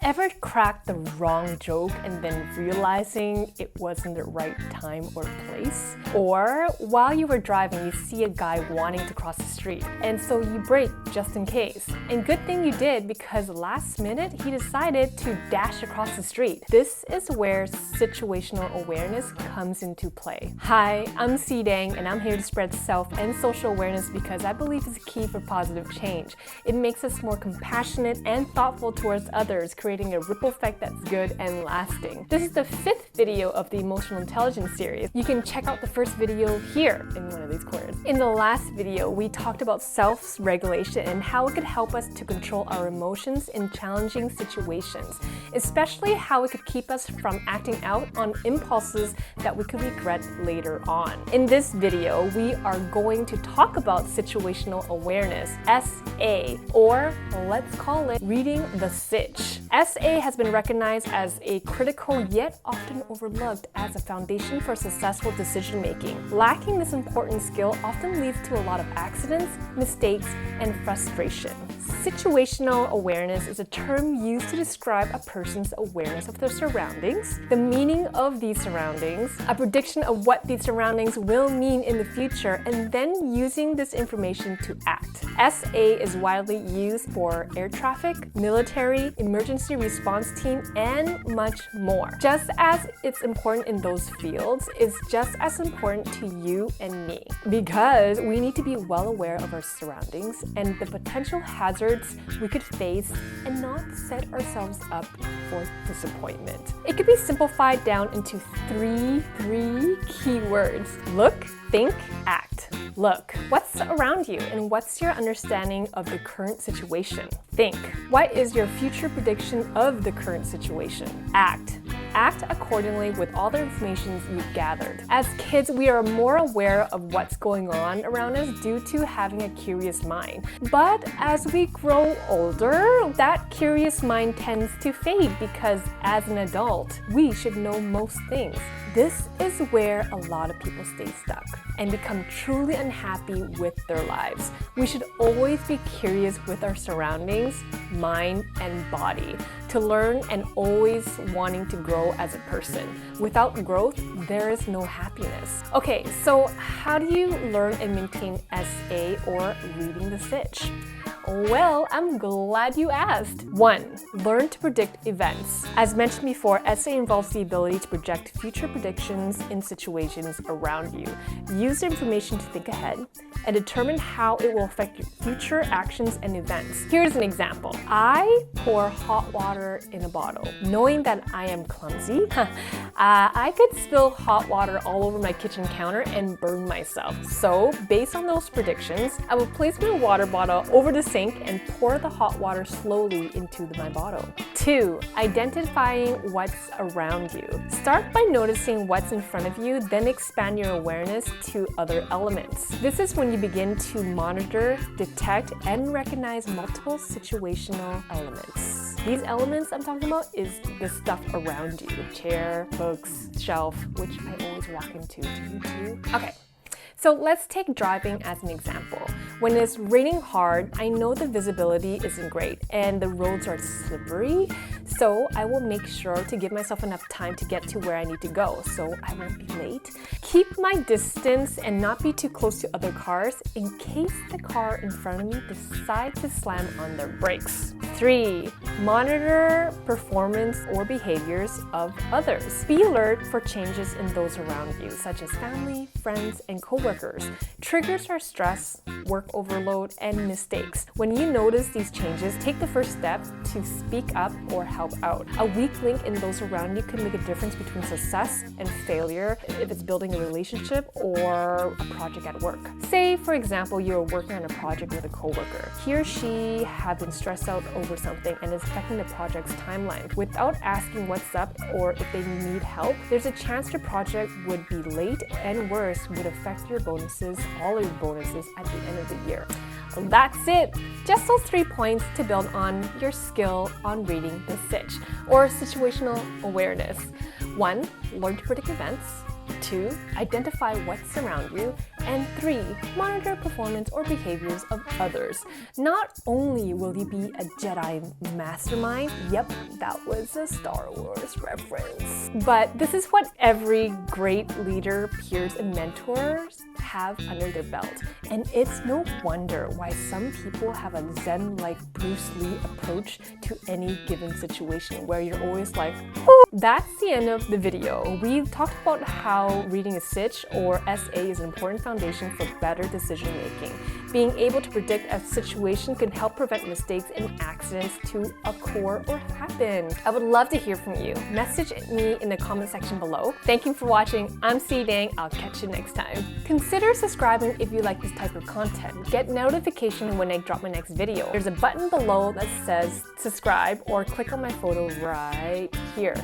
Ever cracked the wrong joke and then realizing it wasn't the right time or place? Or while you were driving, you see a guy wanting to cross the street, and so you brake just in case. And good thing you did, because last minute he decided to dash across the street. This is where situational awareness comes into play. Hi, I'm C Dang, and I'm here to spread self and social awareness because I believe it's key for positive change. It makes us more compassionate and thoughtful towards others, creating a ripple effect that's good and lasting. This is the 5th video of the Emotional Intelligence series. You can check out the first video here in one of these corners. In the last video, we talked about self-regulation and how it could help us to control our emotions in challenging situations, especially how it could keep us from acting out on impulses that we could regret later on. In this video, we are going to talk about situational awareness, SA, or let's call it reading the sitch. SA has been recognized as a critical yet often overlooked as a foundation for successful decision making. Lacking this important skill often leads to a lot of accidents, mistakes, and frustration. Situational awareness is a term used to describe a person's awareness of their surroundings, the meaning of these surroundings, a prediction of what these surroundings will mean in the future, and then using this information to act. SA is widely used for air traffic, military, emergency response team, and much more. Just as it's important in those fields, it's just as important to you and me, because we need to be well aware of our surroundings and the potential hazards we could face and not set ourselves up for disappointment. It could be simplified down into three key words: look, think, act. Look, what's around you and what's your understanding of the current situation? Think, what is your future prediction of the current situation? Act. Act accordingly with all the information you've gathered. As kids, we are more aware of what's going on around us due to having a curious mind. But as we grow older, that curious mind tends to fade because as an adult, we should know most things. This is where a lot of people stay stuck and become truly unhappy with their lives. We should always be curious with our surroundings, mind, and body to learn and always wanting to grow as a person. Without growth, there is no happiness. Okay, so how do you learn and maintain SA or reading the sitch? Well, I'm glad you asked. 1. Learn to predict events. As mentioned before, SA involves the ability to project future predictions in situations around you. Use the information to think ahead and determine how it will affect your future actions and events. Here's an example. I pour hot water in a bottle. Knowing that I am clumsy, I could spill hot water all over my kitchen counter and burn myself. So, based on those predictions, I will place my water bottle over the sink and pour the hot water slowly into my bottle. 2. Identifying what's around you. Start by noticing what's in front of you, then expand your awareness to other elements. This is when you begin to monitor, detect, and recognize multiple situational elements. These elements I'm talking about is the stuff around you. Chair, books, shelf, which I always walk into. Do you too? Okay. So let's take driving as an example. When it's raining hard, I know the visibility isn't great and the roads are slippery, so I will make sure to give myself enough time to get to where I need to go so I won't be late. Keep my distance and not be too close to other cars in case the car in front of me decides to slam on their brakes. 3. Monitor performance or behaviors of others. Be alert for changes in those around you, such as family, friends, and coworkers. Triggers are stress, work overload, and mistakes. When you notice these changes, take the first step to speak up or help out. A weak link in those around you can make a difference between success and failure if it's building a relationship or a project at work. Say, for example, you're working on a project with a coworker. He or she have been stressed out over something and is affecting the project's timeline. Without asking what's up or if they need help, there's a chance your project would be late, and worse, would affect your bonuses, all your bonuses at the end of the year. That's it! Just those 3 points to build on your skill on reading the sitch, or situational awareness. 1. Learn to predict events. 2. Identify what's around you. And 3. Monitor performance or behaviors of others. Not only will you be a Jedi mastermind, yep, that was a Star Wars reference, but this is what every great leader, peers, and mentors have under their belt. And it's no wonder why some people have a Zen-like Bruce Lee approach to any given situation where you're always like, oh. That's the end of the video. We talked about how reading a SITch or SA is an important foundation for better decision making. Being able to predict a situation can help prevent mistakes and accidents to occur or happen. I would love to hear from you. Message me in the comment section below. Thank you for watching. I'm C-Dang. I'll catch you next time. Consider subscribing if you like this type of content. Get notification when I drop my next video. There's a button below that says subscribe or click on my photo right here.